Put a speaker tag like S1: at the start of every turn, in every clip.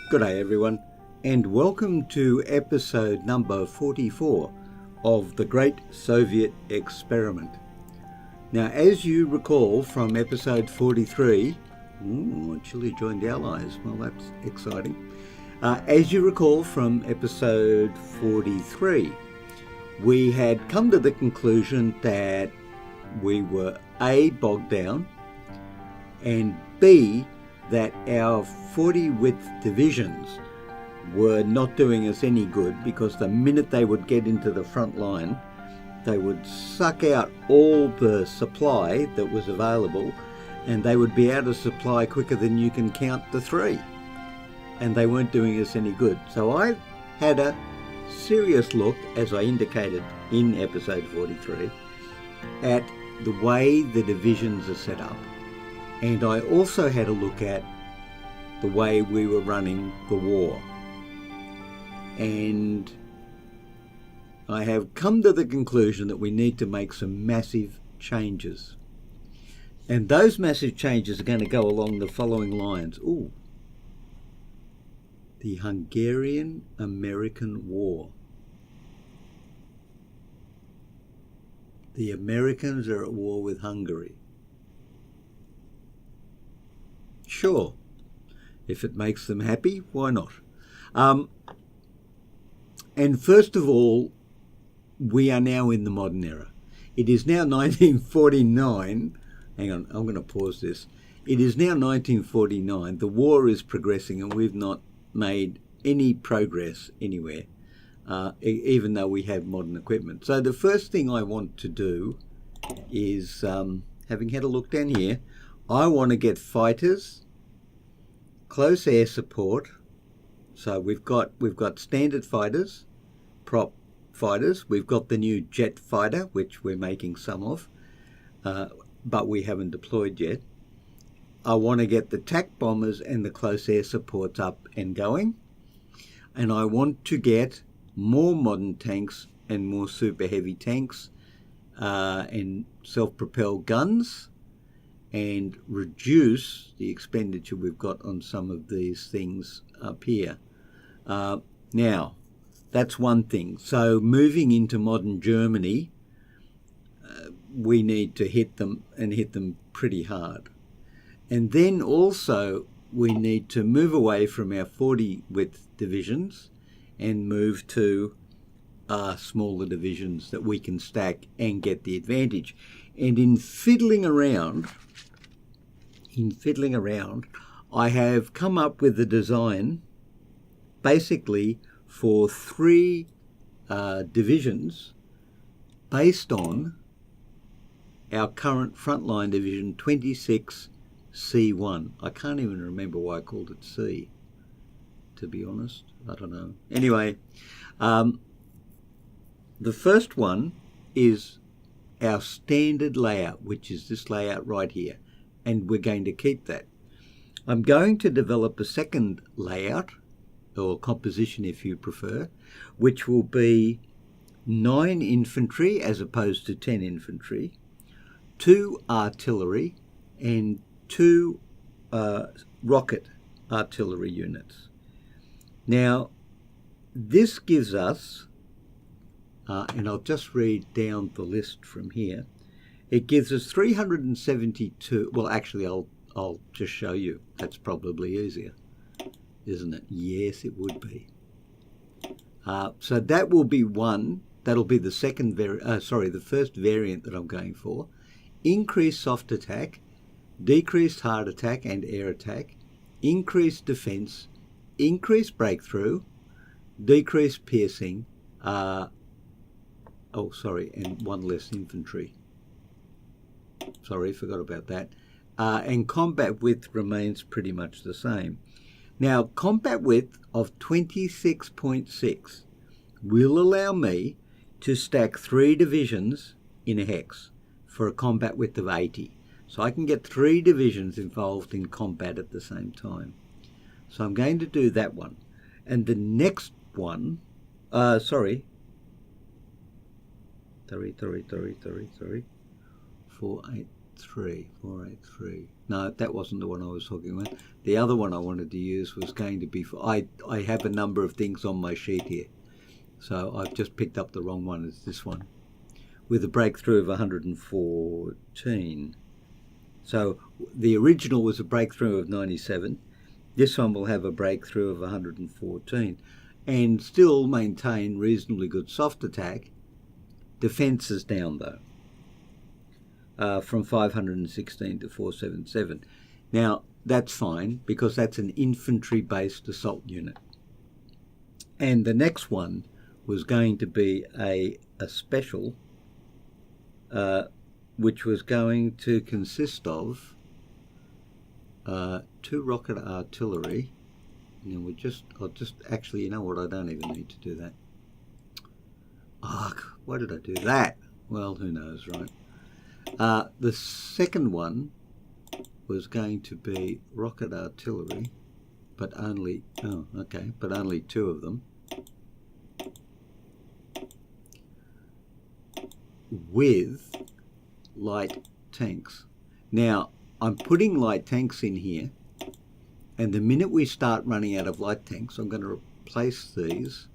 S1: Good day everyone, and welcome to episode number 44 of the Great Soviet Experiment. Now, as you recall from episode 43, Chile joined the Allies, well that's exciting. As you recall from episode 43, we had come to the conclusion that we were A, bogged down, and B, that our 40 width divisions were not doing us any good, because the minute they would get into the front line, they would suck out all the supply that was available, and they would be out of supply quicker than you can count the three, and they weren't doing us any good. So I had a serious look, as I indicated in episode 43, at the way the divisions are set up. And I also had a look at the way we were running the war. And I have come to the conclusion that we need to make some massive changes. And those massive changes are going to go along the following lines. The Hungarian-American War. The Americans are at war with Hungary. Sure, if it makes them happy, why not? And first of all, we are now in the modern era. It is now 1949. Hang on, I'm going to pause this. It is now 1949. The war is progressing and we've not made any progress anywhere, even though we have modern equipment. So the first thing I want to do is, having had a look down here, I want to get fighters, close air support. So we've got standard fighters, prop fighters. We've got the new jet fighter, which we're making some of, but we haven't deployed yet. I want to get the TAC bombers and the close air supports up and going. And I want to get more modern tanks and more super heavy tanks and self-propelled guns, and reduce the expenditure we've got on some of these things up here. Now, that's one thing. So moving into modern Germany, we need to hit them, and hit them pretty hard. And then also we need to move away from our 40 width divisions and move to smaller divisions that we can stack and get the advantage. And in fiddling around, I have come up with a design basically for three divisions based on our current frontline division 26C1. I can't even remember why I called it C, to be honest. I don't know. Anyway, the first one is our standard layout, which is this layout right here, and we're going to keep that. I'm going to develop a second layout, or composition if you prefer, which will be 9 infantry as opposed to 10 infantry, 2 artillery, and 2 rocket artillery units. Now, this gives us, and I'll just read down the list from here, it gives us 372, well actually I'll just show you, that's probably easier, isn't it? Yes, it would be. So that will be one, that'll be the the first variant that I'm going for. Increased soft attack, decreased hard attack and air attack, increased defense, increased breakthrough, decreased piercing, and one less infantry. Sorry, forgot about that. And combat width remains pretty much the same. Now, combat width of 26.6 will allow me to stack 3 divisions in a hex for a combat width of 80. So I can get 3 divisions involved in combat at the same time. So I'm going to do that one. And the next one, 4, 8, 483. No, that wasn't the one I was talking about. The other one I wanted to use was going to be for, I have a number of things on my sheet here. So I've just picked up the wrong one. It's this one with a breakthrough of 114. So the original was a breakthrough of 97. This one will have a breakthrough of 114 and still maintain reasonably good soft attack. Defense is down though, from 516 to 477. Now that's fine because that's an infantry-based assault unit. And the next one was going to be a special, which was going to consist of 2 rocket artillery. And I'll just actually, you know what, I don't even need to do that. Why did I do that? Well, who knows, right? The second one was going to be rocket artillery, but only, but only 2 of them, with light tanks. Now, I'm putting light tanks in here, and the minute we start running out of light tanks, I'm going to replace these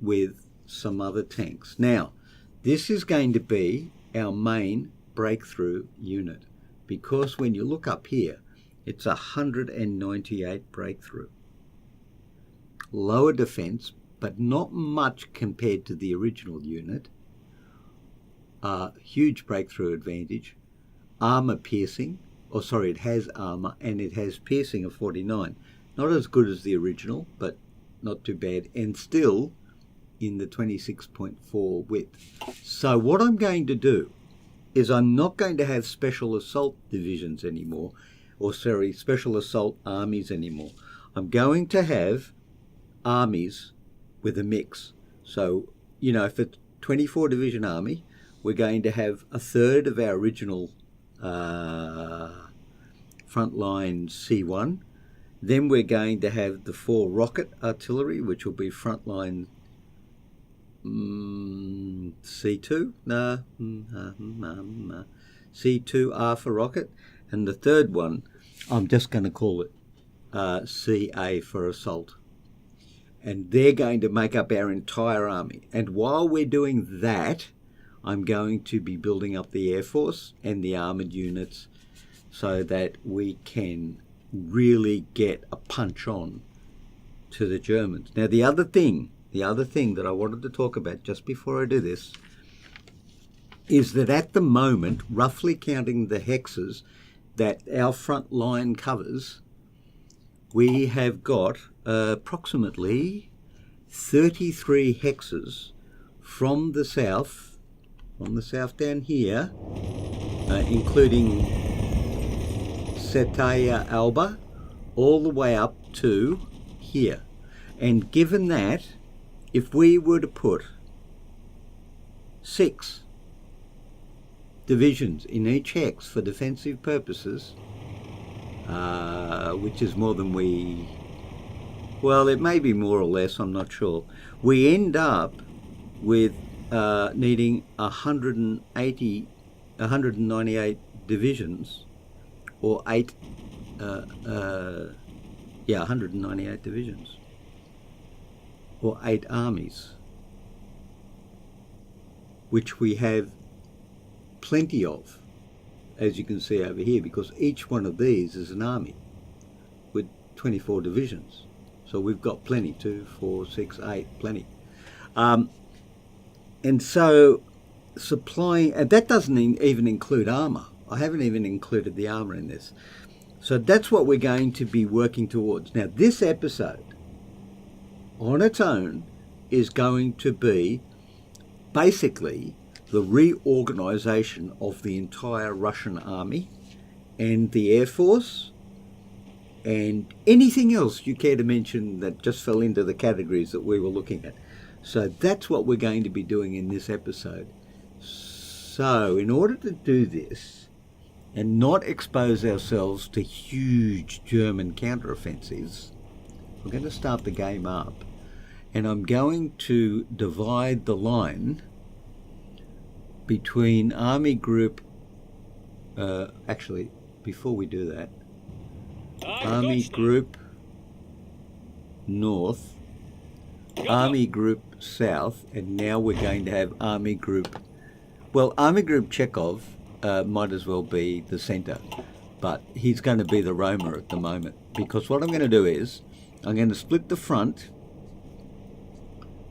S1: with some other tanks. Now, this is going to be our main breakthrough unit, because when you look up here, it's 198 breakthrough. Lower defense, but not much compared to the original unit. Huge breakthrough advantage. Armor piercing, it has armor and it has piercing of 49. Not as good as the original, but not too bad, and still in the 26.4 width. So what I'm going to do is I'm not going to have special assault divisions anymore, special assault armies anymore. I'm going to have armies with a mix. So, you know, if it's 24 division army, we're going to have a third of our original frontline C1. Then we're going to have the 4 rocket artillery, which will be frontline C2. C2R for rocket. And the third one, I'm just going to call it CA for assault. And they're going to make up our entire army. And while we're doing that, I'm going to be building up the Air Force and the armoured units so that we can really get a punch on to the Germans. Now, the other thing that I wanted to talk about just before I do this is that at the moment, roughly counting the hexes that our front line covers, we have got approximately 33 hexes from the south down here, including Setaya Alba, all the way up to here. And given that, if we were to put 6 divisions in each hex for defensive purposes, which is more than it may be more or less, I'm not sure, we end up with needing 198 divisions, or 198 divisions, or 8 armies, which we have plenty of, as you can see over here, because each one of these is an army with 24 divisions. So we've got plenty, 2, 4, 6, 8, plenty. And so supplying, and that doesn't even include armour. I haven't even included the armour in this. So that's what we're going to be working towards. Now, this episode, on its own, is going to be basically the reorganisation of the entire Russian army and the Air Force and anything else you care to mention that just fell into the categories that we were looking at. So that's what we're going to be doing in this episode. So in order to do this and not expose ourselves to huge German counteroffensives, we're going to start the game up, and I'm going to divide the line between Army Group Actually, before we do that, Army Group North, Army Group South, and now we're going to have Army Group... Well, Army Group Chekhov might as well be the centre, but he's going to be the roamer at the moment, because what I'm going to do is I'm going to split the front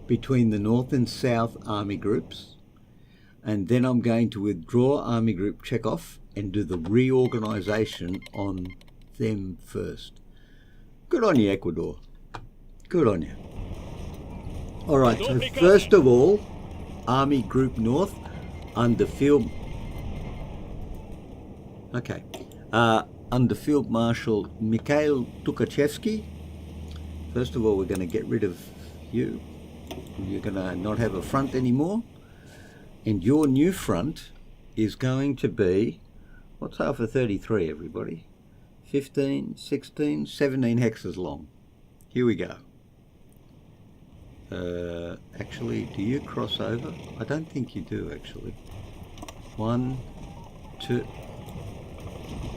S1: between the North and South Army Groups, and then I'm going to withdraw Army Group Chekhov and do the reorganisation on them first. Good on you, Ecuador. Good on you. All right, so first of all, Army Group North under Field... Okay. Under Field Marshal Mikhail Tukhachevsky. First of all, we're going to get rid of you. You're going to not have a front anymore. And your new front is going to be... What's Alpha 33, everybody? 15, 16, 17 hexes long. Here we go. Actually, do you cross over? I don't think you do, actually. 1, 2...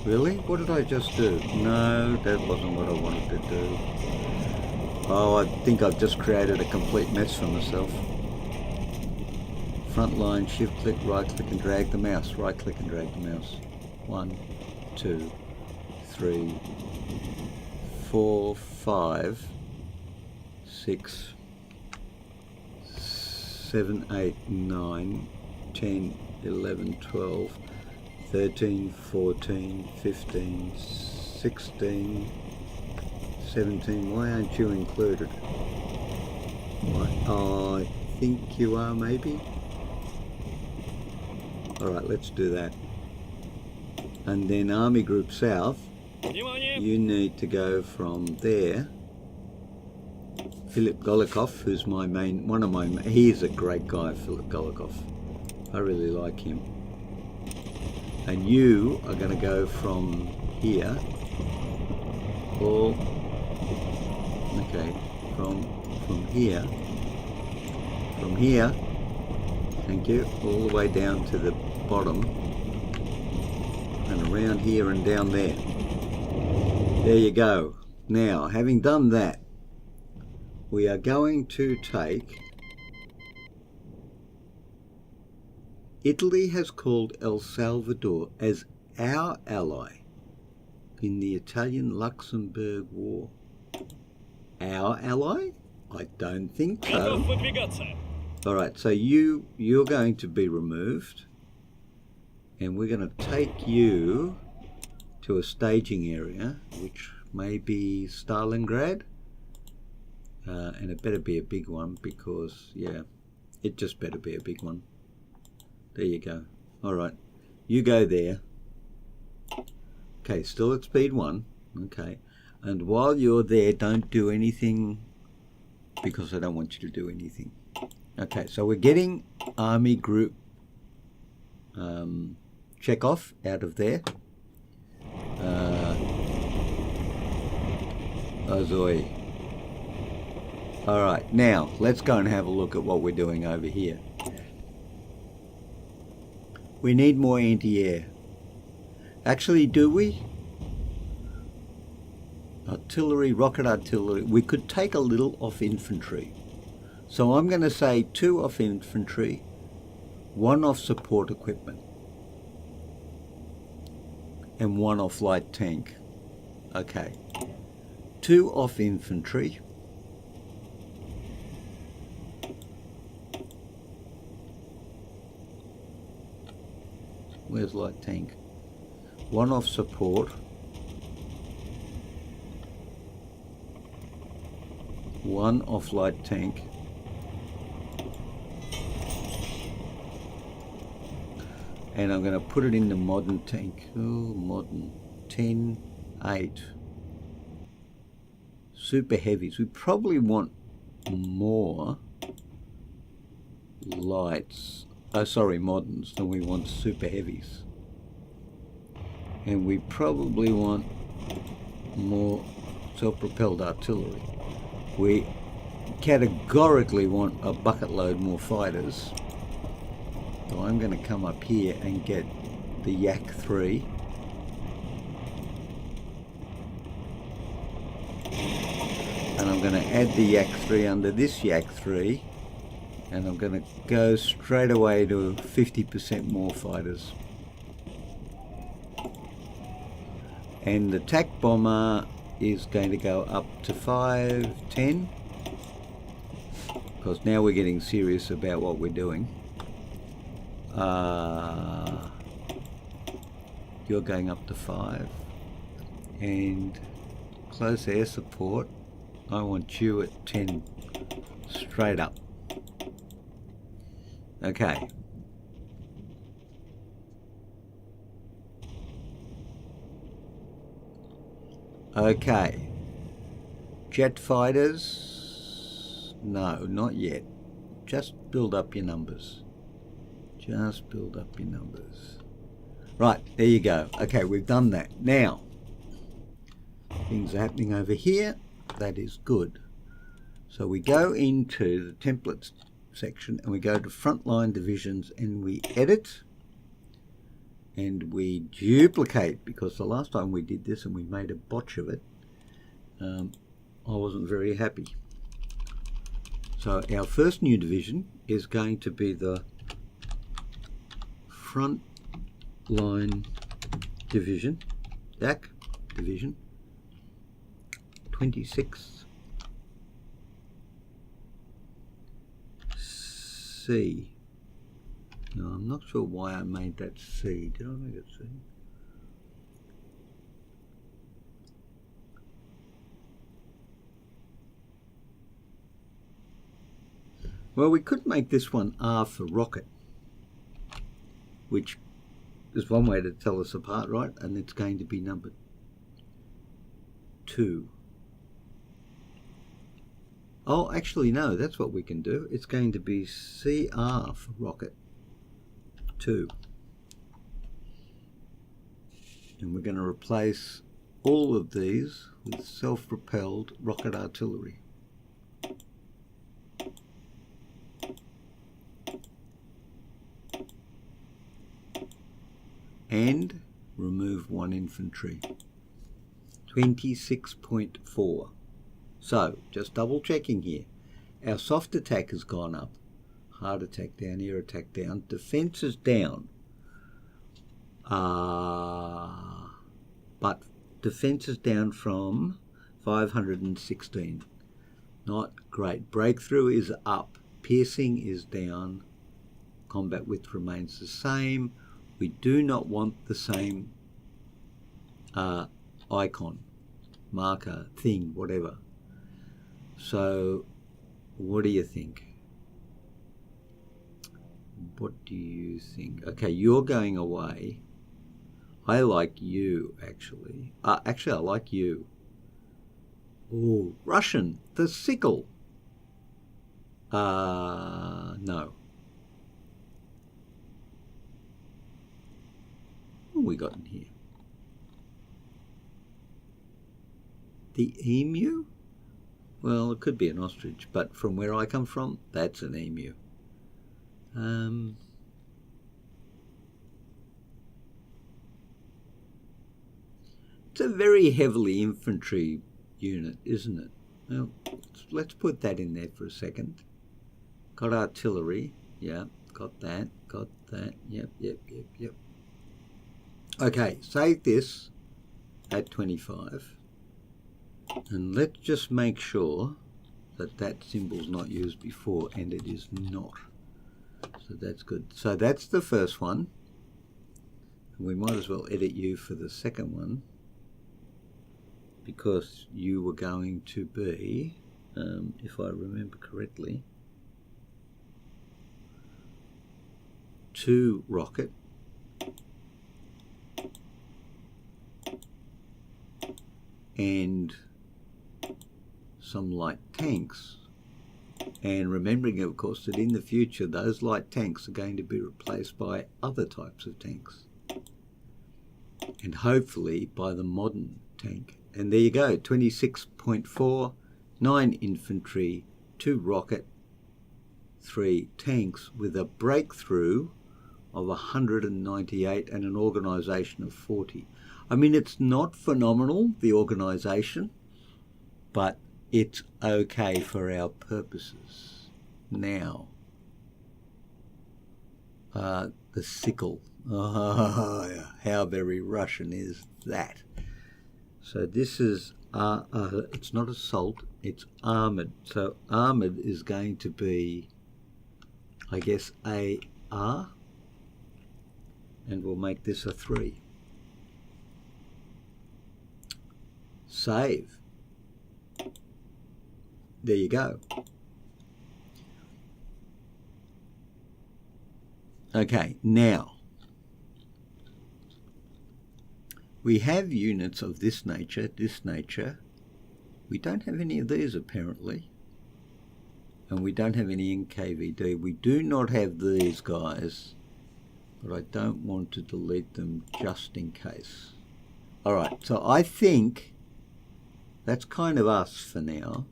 S1: Really? What did I just do? No, that wasn't what I wanted to do. Oh, I think I've just created a complete mess for myself. Front line, shift click, right click and drag the mouse. Right click and drag the mouse. 1, 2, 3, 4, 5, 6, 7, 8, 9, 10, 11, 12, 13, 14, 15, 16, 17. Why aren't you included? I think you are, maybe. Alright, let's do that. And then Army Group South, you need to go from there. Philip Golikov, who's he's a great guy, Philip Golikov. I really like him. And you are going to go from here, from here, thank you, all the way down to the bottom, and around here and down there. There you go. Now, having done that, we are going to take... Italy has called El Salvador as our ally in the Italian-Luxembourg War. Our ally? I don't think so. Alright, so you're going to be removed, and we're going to take you to a staging area, which may be Stalingrad, and it better be a big one, because, yeah, it just better be a big one. There you go. Alright, you go there. Okay, still at speed 1. Okay, and while you're there, don't do anything, because I don't want you to do anything. Okay, so we're getting Army Group Chekhov out of there. Ozoi. Alright, now let's go and have a look at what we're doing over here. We need more anti-air. Actually, do we? Artillery, rocket artillery. We could take a little off infantry. So I'm going to say 2 off infantry, 1 off support equipment, and 1 off light tank. Okay. 2 off infantry. Where's light tank? 1 off support. 1 off light tank. And I'm going to put it in the modern tank. Oh, modern. 10, 8. Super heavies. We probably want more lights. Oh, sorry, moderns than we want super heavies. And we probably want more self-propelled artillery. We categorically want a bucket load more fighters. So I'm going to come up here and get the HOI4. And I'm going to add the HOI4 under this HOI4, and I'm going to go straight away to 50% more fighters. And the TAC bomber is going to go up to 510, because now we're getting serious about what we're doing. You're going up to 5, and close air support, I want you at 10 straight up. Okay. Okay. Jet fighters, no, not yet. Just build up your numbers. Just build up your numbers. Right, there you go. Okay, we've done that. Now, things are happening over here. That is good. So we go into the templates section and we go to frontline divisions and we edit and we duplicate, because the last time we did this and we made a botch of it, I wasn't very happy. So our first new division is going to be the front line division, DAC division, 26 C. No, I'm not sure why I made that C. Did I make it C? Well, we could make this one R for rocket, which is one way to tell us apart, right? And it's going to be number 2. Oh, actually, no, that's what we can do. It's going to be CR for rocket 2. And we're going to replace all of these with self-propelled rocket artillery. And remove 1 infantry. 26.4. So, just double checking here. Our soft attack has gone up. Hard attack down, air attack down. Defense is down. But defense is down from 516. Not great. Breakthrough is up. Piercing is down. Combat width remains the same. We do not want the same icon, marker, thing, whatever. So, what do you think? What do you think? Okay, you're going away. I like you, actually. Actually, I like you. Oh, Russian, the sickle. No. What have we got in here? The emu? Well, it could be an ostrich, but from where I come from, that's an emu. It's a very heavily infantry unit, isn't it? Well, let's put that in there for a second. Got artillery, yeah, got that, yep. Okay, save this at 25. And let's just make sure that that symbol's not used before, and it is not. So that's good. So that's the first one. And we might as well edit you for the second one, because you were going to be, if I remember correctly, 2 rocket, and some light tanks. And remembering, of course, that in the future those light tanks are going to be replaced by other types of tanks, and hopefully by the modern tank. And there you go, 26.4, 9 infantry, 2 rocket, 3 tanks, with a breakthrough of 198 and an organisation of 40. I mean, it's not phenomenal, the organisation, but it's okay for our purposes. Now, the sickle. Oh, how very Russian is that? So this is, it's not assault, it's armoured. So armoured is going to be, I guess, AR, and we'll make this a 3. Save. There you go. Okay, now we have units of this nature, this nature. We don't have any of these apparently, and we don't have any NKVD. We do not have these guys, but I don't want to delete them just in case. All right, so I think that's kind of us for now.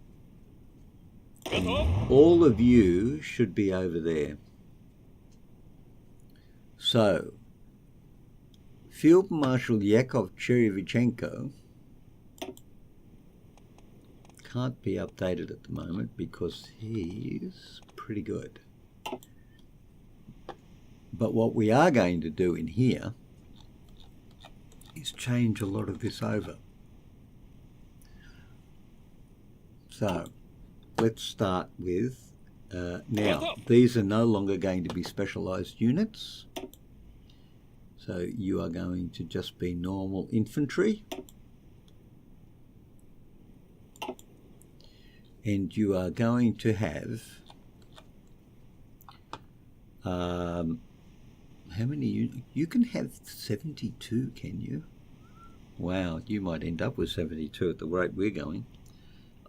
S1: All of you should be over there. So, Field Marshal Yakov Cherevichenko can't be updated at the moment because he's pretty good. But what we are going to do in here is change a lot of this over. So, let's start with, now, these are no longer going to be specialised units. So you are going to just be normal infantry. And you are going to have, how many units? You can have 72, can you? Wow, you might end up with 72 at the rate we're going.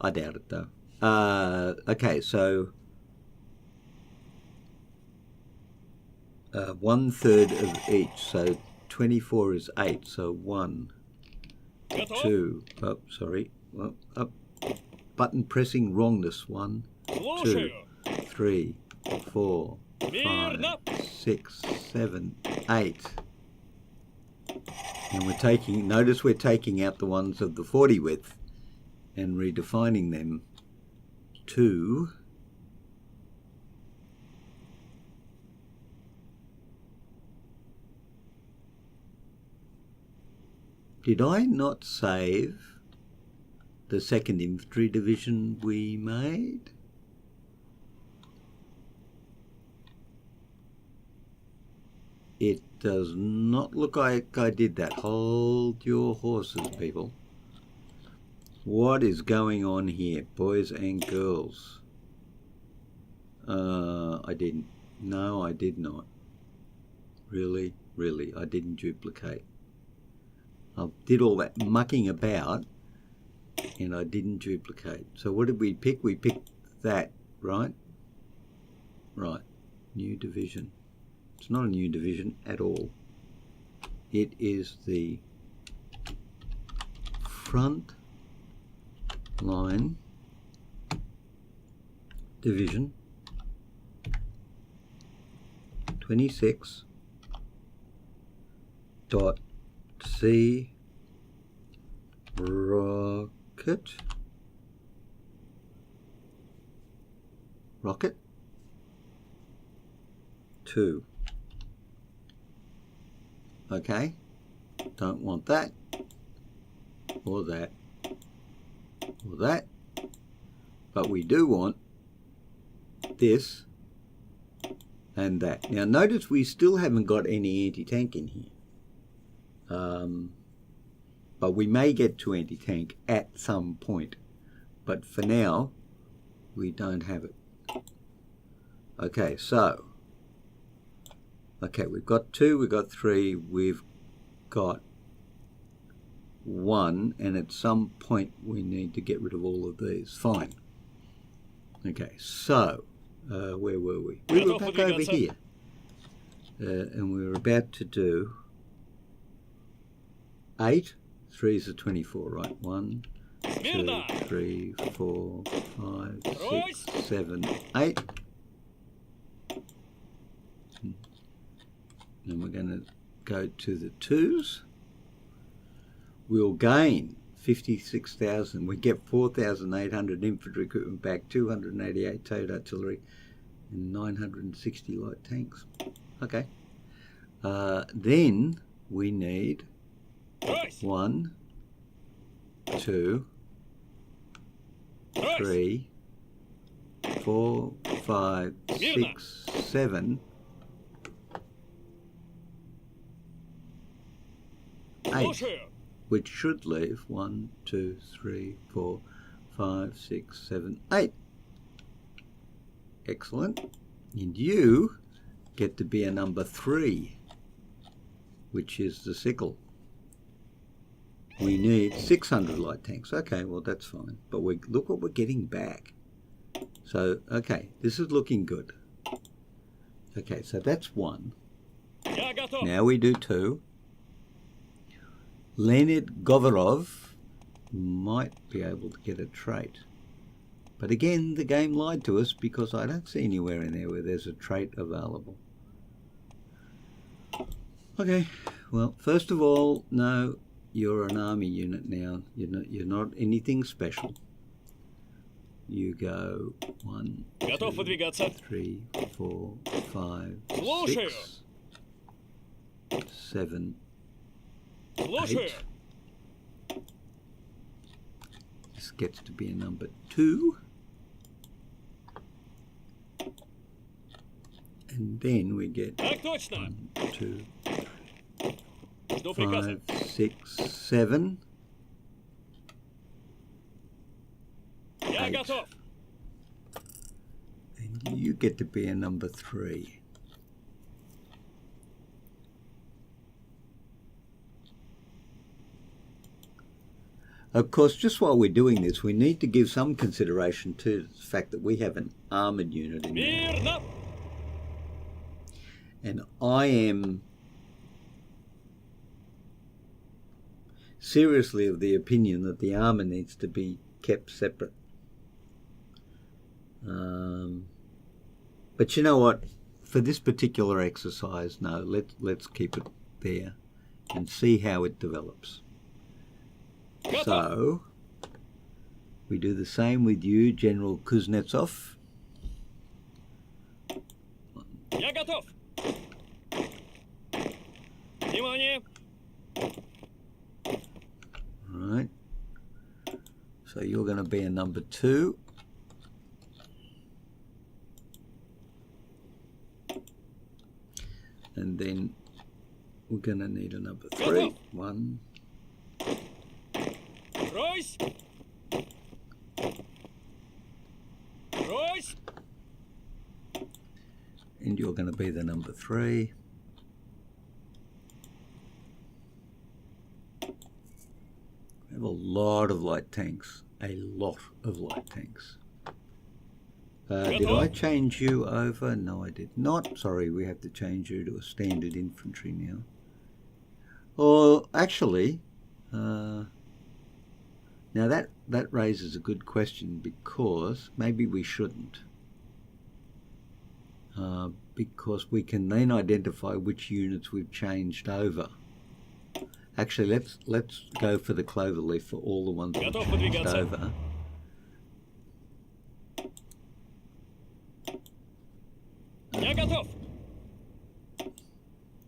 S1: I doubt it though. Okay, so 1/3 of each, so 24 is 8, so 1, 2, oh, sorry, well, up, button pressing wrongness, 1, 2, 3, 4, 5, 6, 7, 8, and we're taking, notice we're taking out the ones of the 40 width and redefining them to did I not save the 2nd Infantry Division we made? It does not look like I did that. Hold your horses, people. What is going on here, boys and girls? I didn't. No, I did not. Really, I didn't duplicate. I did all that mucking about and I didn't duplicate. So what did we pick? We picked that, right? Right. New division. It's not a new division at all. It is the front line division 26 dot C rocket 2. Okay, don't want that or that or that, but we do want this and that. Now notice we still haven't got any anti-tank in here, but we may get to anti-tank at some point, but for now we don't have it. Okay, so okay, we've got 2, we've got 3, we've got 1, and at some point we need to get rid of all of these. Fine. Okay, so where were we? We were back over here, and we were about to do 8. 3s are 24, right? 1, 2, 3, 4, 5, 6, 7, 8. and we're going to go to the 2s. We'll gain 56,000. We get 4,800 infantry equipment back, 288 towed artillery, and 960 light tanks. Okay. Then we need 1, 2, 3, 4, 5, 6, 7, 8, which should leave 1, 2, 3, 4, 5, 6, 7, 8. Excellent. And you get to be a number 3, which is the sickle. We need 600 light tanks. Okay, well that's fine. But look what we're getting back. So, okay, this is looking good. Okay, so that's 1. Now we do 2. Leonid Govorov might be able to get a trait. But again, the game lied to us because I don't see anywhere in there where there's a trait available. Okay, well, first of all, no, you're an army unit now. You're not anything special. You go 1, 2, 3, 4, 5, 6, 7, 8. This gets to be a number 2. And then we get 1, 2, 5, 6, 7, 8. And you get to be a number 3. Of course, just while we're doing this, we need to give some consideration to the fact that we have an armoured unit in there. And I am seriously of the opinion that the armour needs to be kept separate. But you know what? For this particular exercise, no, let's keep it there and see how it develops. So, we do the same with you, General Kuznetsov. Right. So you're going to be a number 2. And then we're going to need a number 3. 1. And you're going to be the number 3. We have a lot of light tanks. A lot of light tanks. Did I change you over? No, I did not. Sorry, we have to change you to a standard infantry now. Or actually, now that raises a good question, because maybe we shouldn't. Because we can then identify which units we've changed over. Actually, let's go for the cloverleaf for all the ones we've changed over.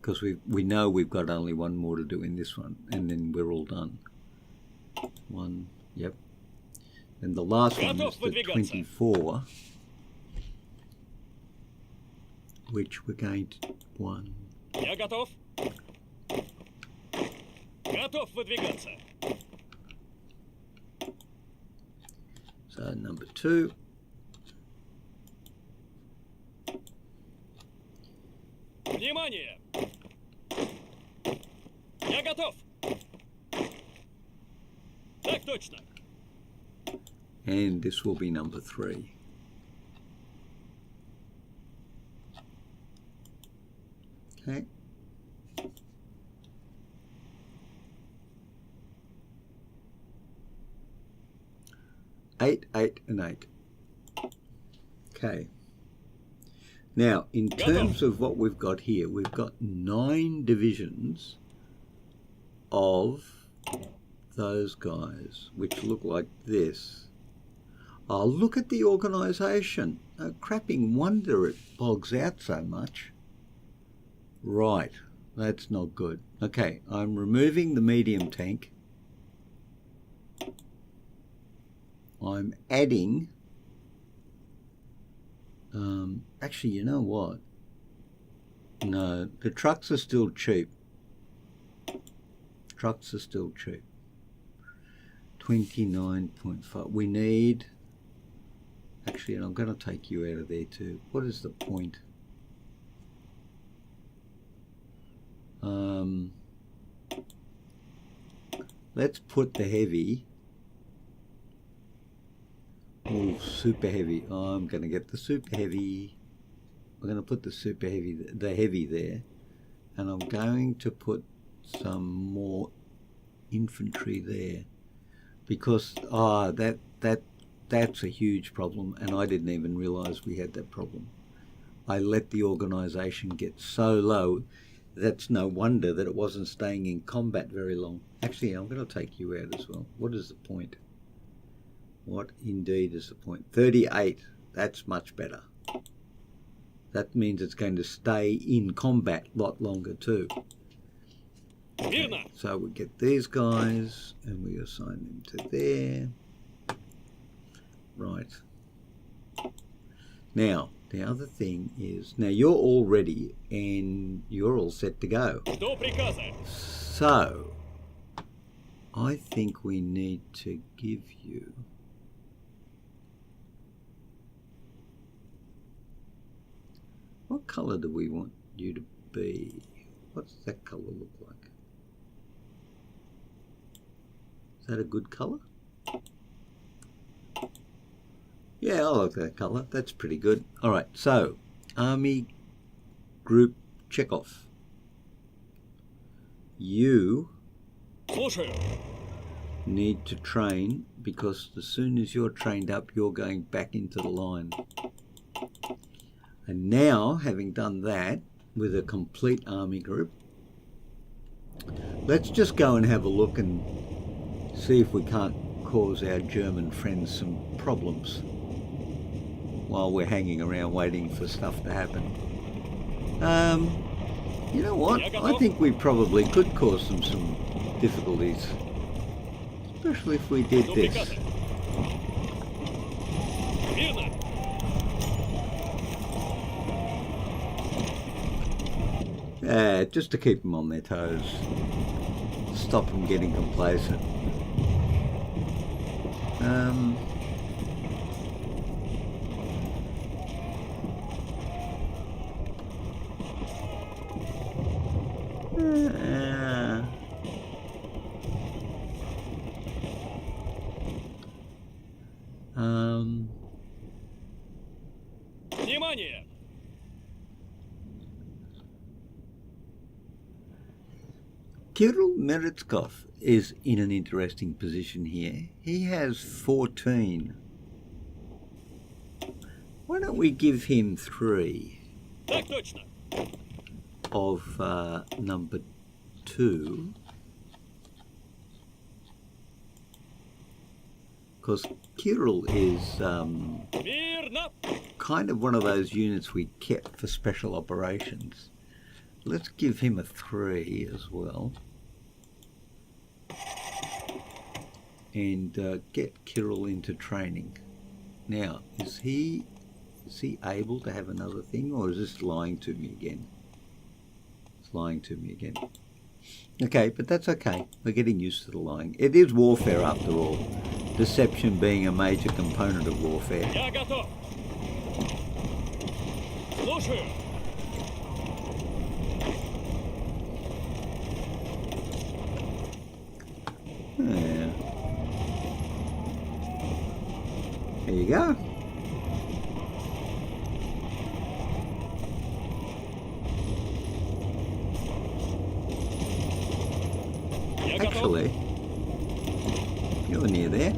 S1: Because we know we've got only one more to do in this one, and then we're all done. 1, yep. And the last one is the 24, which we're going to 1. So number 2.
S2: Внимание! Я готов! Так точно!
S1: And this will be number 3. Okay. Eight, 8, and 8. Okay. Now, in terms of what we've got here, we've got 9 divisions of those guys, which look like this. Oh, look at the organisation. No crapping wonder it bogs out so much. Right, that's not good. Okay, I'm removing the medium tank. I'm adding... actually, you know what? No, the trucks are still cheap. Trucks are still cheap. 29.5. We need... Actually, and I'm going to take you out of there too. What is the point? Let's put the heavy. Oh, super heavy. Oh, I'm going to get the super heavy. I'm going to put the super heavy, the heavy there, and I'm going to put some more infantry there, because that's a huge problem, and I didn't even realise we had that problem. I let the organisation get so low. That's no wonder that it wasn't staying in combat very long. Actually, I'm going to take you out as well. What is the point? What indeed is the point? 38. That's much better. That means it's going to stay in combat a lot longer too. Okay, so we get these guys and we assign them to there. Right. Now, the other thing is, now you're all ready and you're all set to go. So, I think we need to give you... What colour do we want you to be? What's that colour look like? Is that a good colour? Yeah, I like that colour. That's pretty good. All right, so Army Group Chekhov. You need to train, because as soon as you're trained up, you're going back into the line. And now, having done that with a complete army group, let's just go and have a look and see if we can't cause our German friends some problems while we're hanging around waiting for stuff to happen. You know what? I think we probably could cause them some difficulties, especially if we did this. Just to keep them on their toes, stop them getting complacent.
S2: Внимание!
S1: Kirill Meretskov is in an interesting position here. He has 14. Why don't we give him 3
S2: Так точно.
S1: of number 2? Because Kirill is
S2: Мирно!
S1: kind of one of those units we kept for special operations. Let's give him a 3 as well. And get Kirill into training. Now, is he able to have another thing, or is this lying to me again? It's lying to me again. Okay, but that's okay. We're getting used to the lying. It is warfare after all. Deception being a major component of warfare.
S2: Я готов. Слушаю.
S1: Yeah. There you go.
S2: Я готов.
S1: Actually, you're near there.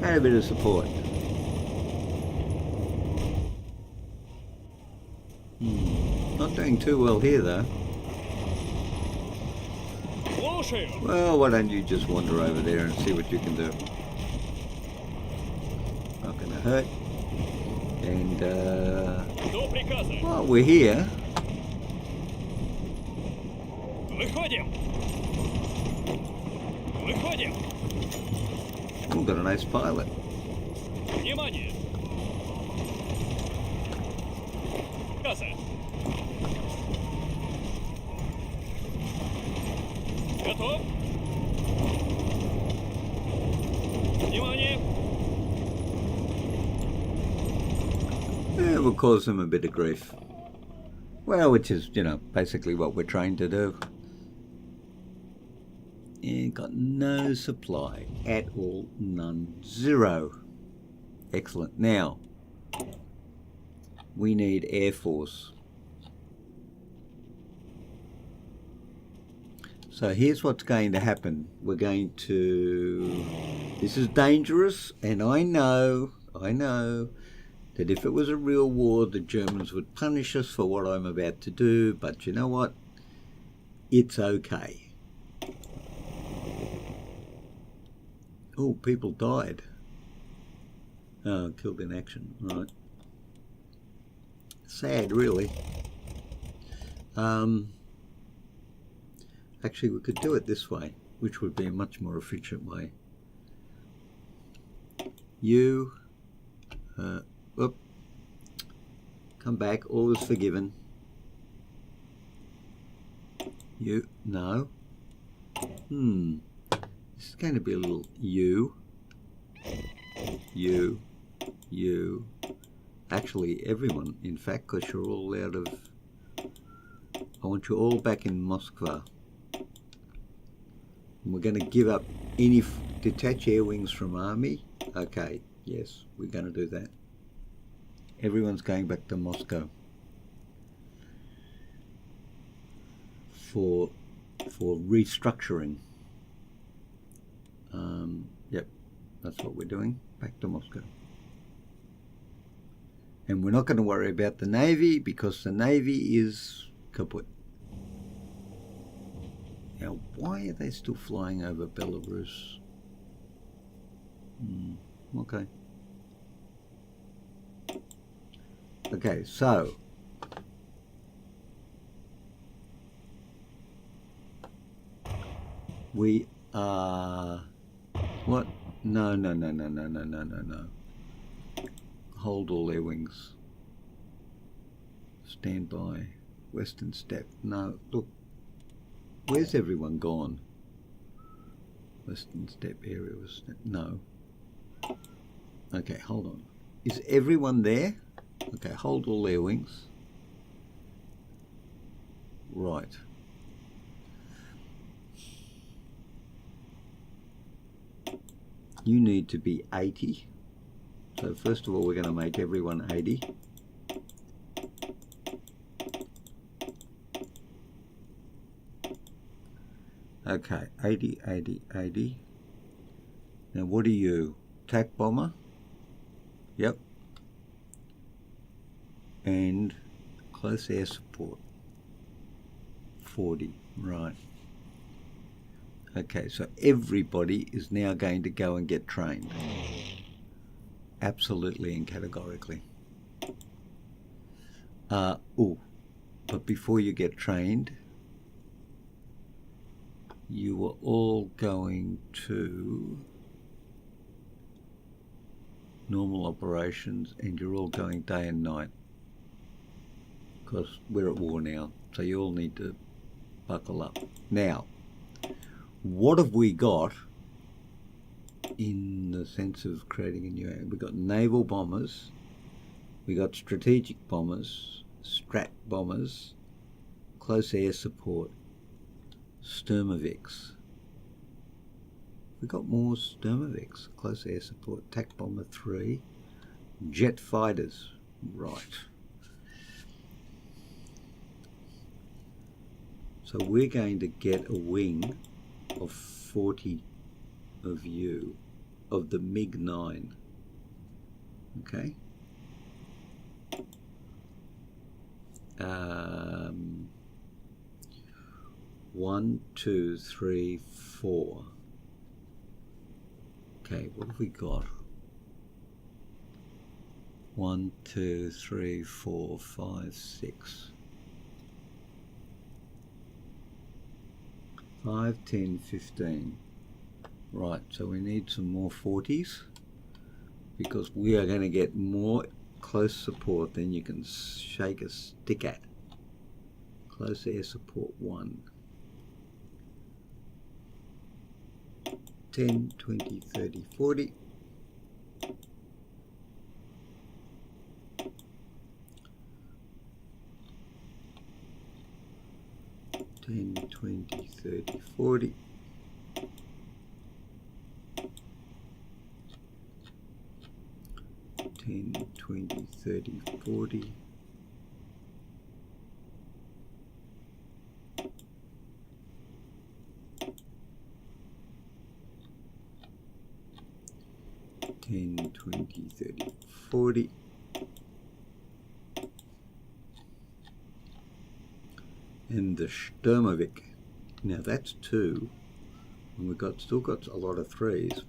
S1: Add a bit of support. doing too well here, though.
S2: Слушаю.
S1: Well, why don't you just wander over there and see what you can do? Not going to hurt. And,
S2: До приказа.
S1: while we're here,
S2: Выходим. Выходим.
S1: we've got an ace pilot.
S2: Внимание. Приказа. Готов? Внимание.
S1: Yeah, we'll cause them a bit of grief. Well, which is, you know, basically what we're trying to do. And got no supply at all, none, zero. Excellent. Now, we need Air Force. So here's what's going to happen. We're going to... This is dangerous, and I know that if it was a real war, the Germans would punish us for what I'm about to do, but you know what? It's okay. Oh, people died. Oh, killed in action. Right. Sad, really. Actually, we could do it this way, which would be a much more efficient way. You, whoop, come back, all is forgiven. You, no. This is going to be a little you. Actually, everyone, in fact, because you're all out of... I want you all back in Moscow. And we're going to give up any detach air wings from army. Okay, yes, we're going to do that. Everyone's going back to Moscow for restructuring. Yep, that's what we're doing. Back to Moscow. And we're not going to worry about the Navy because the Navy is kaput. Now, why are they still flying over Belarus? Okay. Okay, so we are... What? No. Hold all their wings. Stand by. Western Steppe. No, look. Where's everyone gone? Western Steppe area was... No. Okay, hold on. Is everyone there? Okay, hold all their wings. Right. You need to be 80. So first of all, we're going to make everyone 80. Okay, 80. Now what are you? Attack bomber? Yep. And close air support. 40, right. Okay, so everybody is now going to go and get trained. Absolutely and categorically. But before you get trained, you are all going to normal operations, and you're all going day and night because we're at war now, so you all need to buckle up. Now, what have we got in the sense of creating a new area? We've got naval bombers, we got strategic bombers, strat bombers, close air support, Sturmovix. We got more Sturmovix, close air support, attack bomber 3, jet fighters, right. So we're going to get a wing of 40 of you, of the MiG-9, okay? 1, 2, 3, 4. Okay, what have we got? 1, 2, 3, 4, 5, 6. 5, 10, 15. Right, so we need some more 40s because we are going to get more close support than you can shake a stick at. Close air support 1. 10, 20, 30, 40. 10, 20, 30, 40. 10, 20, 30, 40. 10, 20, 30, 40. And the Sturmovik. Now that's 2, and we've still got a lot of 3s.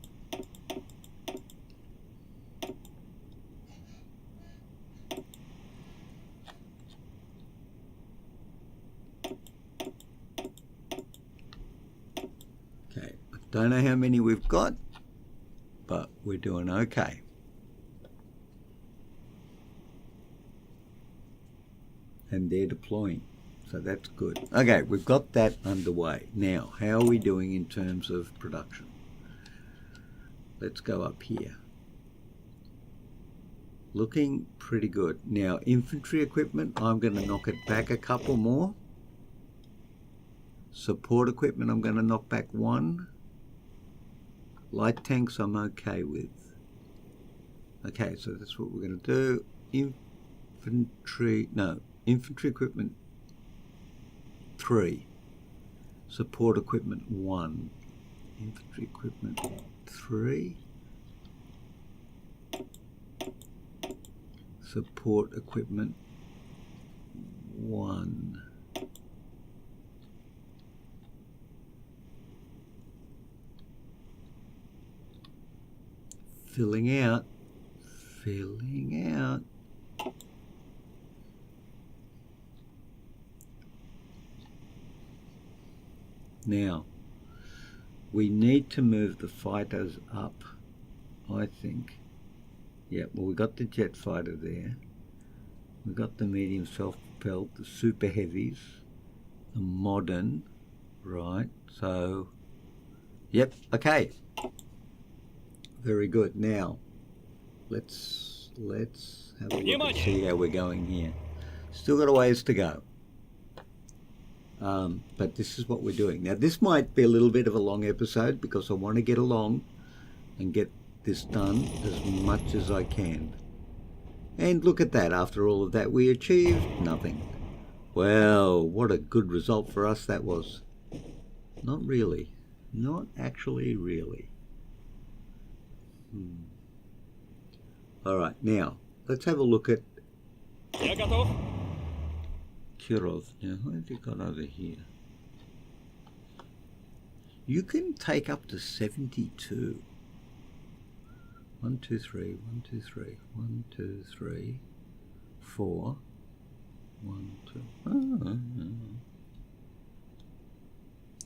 S1: Okay, I don't know how many we've got, but we're doing okay. And they're deploying. So that's good. Okay, we've got that underway. Now, how are we doing in terms of production? Let's go up here. Looking pretty good. Now, infantry equipment, I'm going to knock it back a couple more. Support equipment, I'm going to knock back 1. Light tanks, I'm okay with. Okay, so that's what we're going to do. Infantry equipment 3, support equipment 1, infantry equipment 3, support equipment 1. Filling out. Now, we need to move the fighters up, I think. Yeah, well, we got the jet fighter there. We got the medium self-propelled, the super heavies, the modern, right? So, yep, okay. Very good. Now, let's have a look and see how we're going here. Still got a ways to go. But this is what we're doing. Now, this might be a little bit of a long episode because I want to get along and get this done as much as I can. And look at that. After all of that, we achieved nothing. Well, what a good result for us that was. Not really. Not actually really. All right, now, let's have a look at Kirov. Now, what have you got over here? You can take up to 72. 1, 2, 3, 1, 2, 3, 1, 2, 3, 4, 1, 2.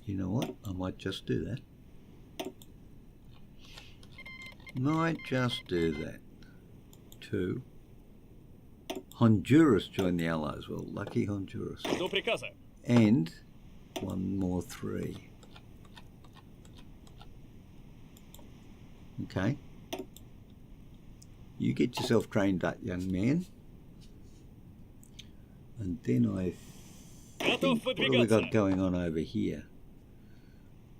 S1: You know what? I might just do that. Might just do that. 2. Honduras joined the Allies. Well, lucky Honduras. And 1 more 3. Okay. You get yourself trained up, young man. And then I think, what have we got going on over here?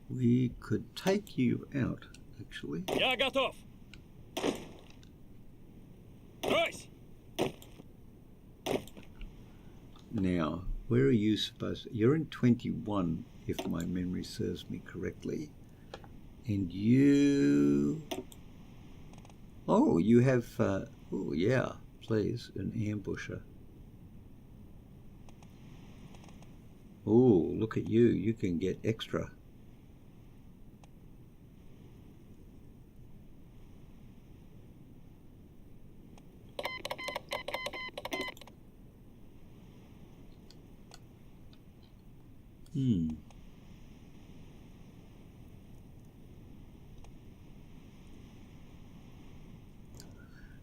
S1: We could take you out, actually. Now, where are you supposed to? You're in 21, if my memory serves me correctly. And you... Oh, you have... oh, yeah, please, an ambusher. Oh, look at you. You can get extra.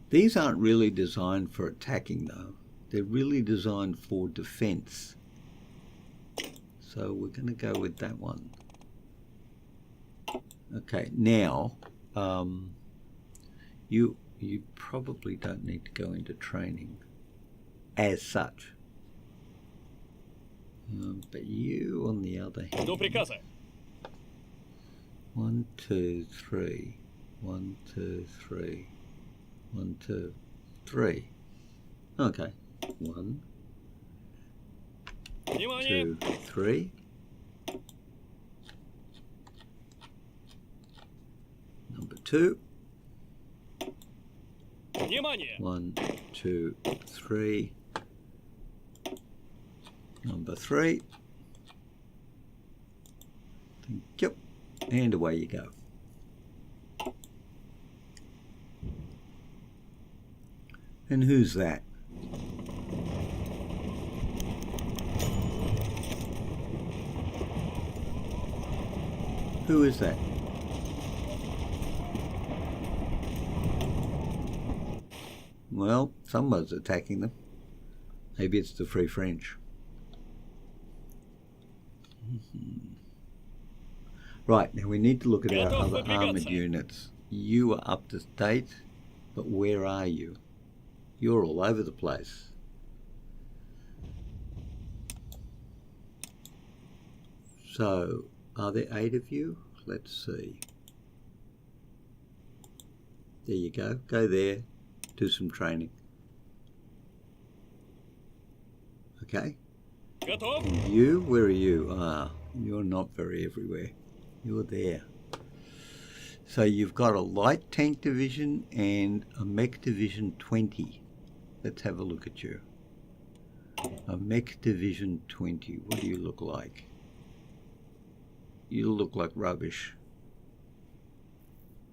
S1: These aren't really designed for attacking though. They're really designed for defense. So we're going to go with that one. Okay, now you probably don't need to go into training as such. But you, on the other hand,
S2: Жду приказа.
S1: 1, 2, 3, 1, 2, 3, 1, 2, 3. Okay, 1,
S2: Внимание!
S1: 2, 3. Number 2.
S2: Внимание!
S1: 1, 2, 3. Number 3. Thank you. And away you go. And who's that? Who is that? Well, someone's attacking them. Maybe it's the Free French. Right, now we need to look at our other armoured units. You are up to date, but where are you? You're all over the place. So, are there 8 of you? Let's see. There you go. Go there. Do some training. Okay.
S2: Готов?
S1: And you? Where are you? Ah, you're not very everywhere. You're there. So you've got a light tank division and a mech division 20. Let's have a look at you. A mech division 20. What do you look like? You look like rubbish.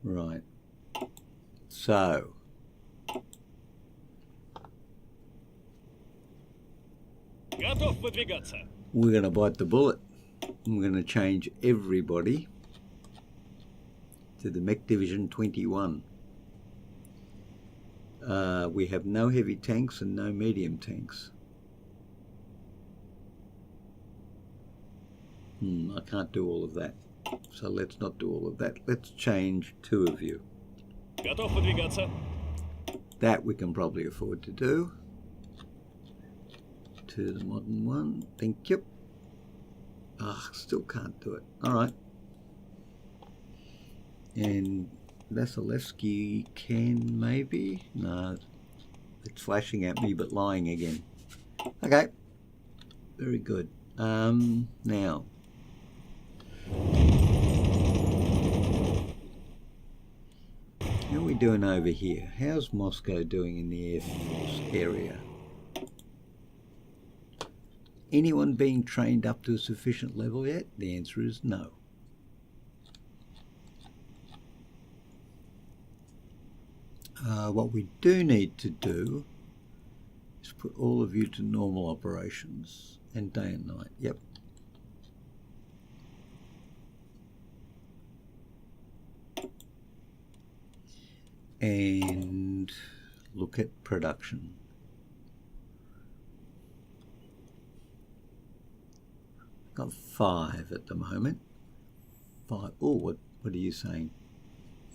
S1: Right. So.
S2: Готов выдвигаться.
S1: We're going to bite the bullet. I'm going to change everybody to the mech division 21. We have no heavy tanks and no medium tanks. I can't do all of that. So let's not do all of that. Let's change 2 of you.
S2: Готов выдвигаться.
S1: That we can probably afford to do. To the modern one. Thank you. Still can't do it. All right. And Vasilevsky can maybe? No. It's flashing at me but lying again. Okay. Very good. Now. How are we doing over here? How's Moscow doing in the Air Force area? Anyone being trained up to a sufficient level yet? The answer is no. What we do need to do is put all of you to normal operations and day and night. Yep. And look at production. Got 5 at the moment. 5. Oh, what are you saying?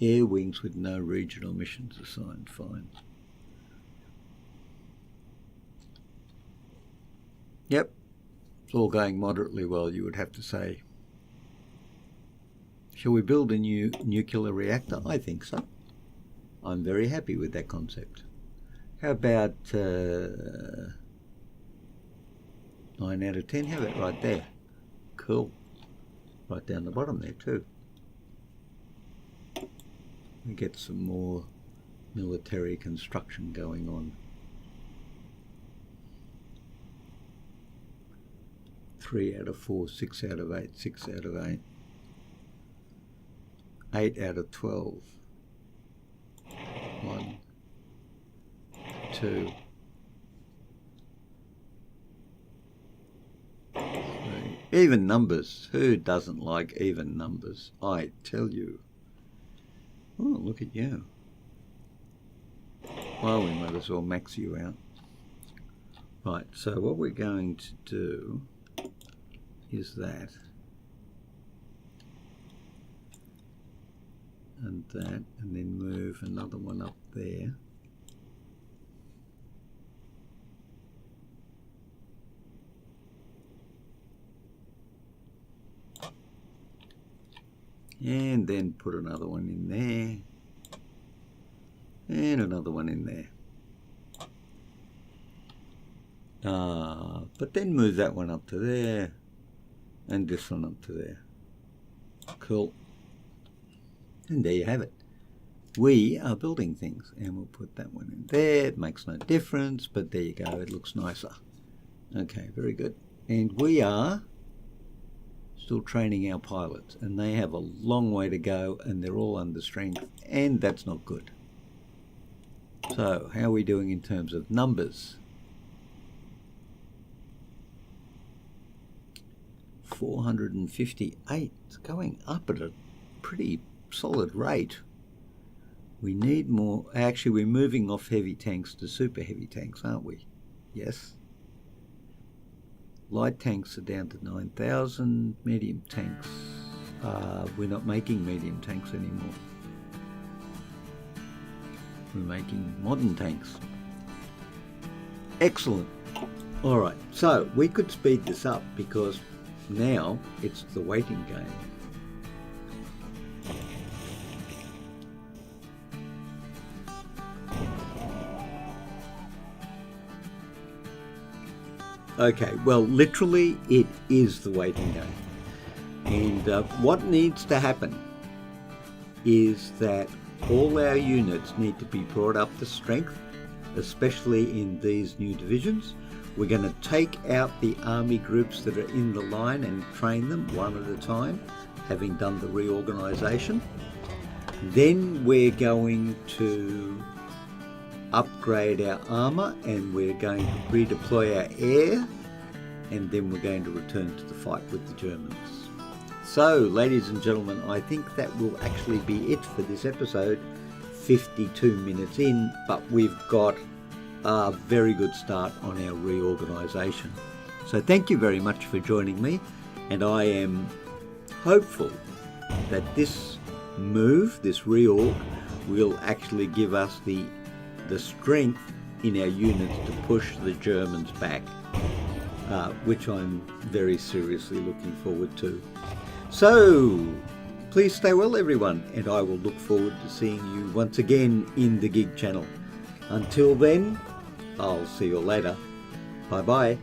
S1: Air wings with no regional missions assigned. Fine. Yep. It's all going moderately well, you would have to say. Shall we build a new nuclear reactor? I think so. I'm very happy with that concept. How about 9 out of 10? How about right there? Cool. Right down the bottom there too. We get some more military construction going on. 3 out of 4, 6 out of 8, 6 out of 8, 8 out of 12, 1, 2, 3. Even numbers. Who doesn't like even numbers? I tell you. Oh, look at you. Well, we might as well max you out. Right, so what we're going to do is that and that, and then move another one up there. And then put another one in there. And another one in there. But then move that one up to there. And this one up to there. Cool. And there you have it. We are building things. And we'll put that one in there. It makes no difference, but there you go. It looks nicer. Okay, very good. And we are still training our pilots. And they have a long way to go. And they're all under strength. And that's not good. So, how are we doing in terms of numbers? 458. It's going up at a pretty solid rate. We need more. Actually, we're moving off heavy tanks to super heavy tanks, aren't we? Yes. Light tanks are down to 9,000. Medium tanks, we're not making medium tanks anymore. We're making modern tanks. Excellent. All right, so we could speed this up because now it's the waiting game. Okay, well, literally it is the waiting game. And what needs to happen is that all our units need to be brought up to strength, especially in these new divisions. We're going to take out the army groups that are in the line and train them one at a time, having done the reorganisation. Then we're going to upgrade our armour and we're going to redeploy our air, and then we're going to return to the fight with the Germans. So, ladies and gentlemen, I think that will actually be it for this episode. 52 minutes in, but we've got a very good start on our reorganisation. So thank you very much for joining me, and I am hopeful that this move, this reorg, will actually give us the strength in our units to push the Germans back, which I'm very seriously looking forward to. So, please stay well, everyone, and I will look forward to seeing you once again in the Gig channel. Until then, I'll see you later. Bye-bye.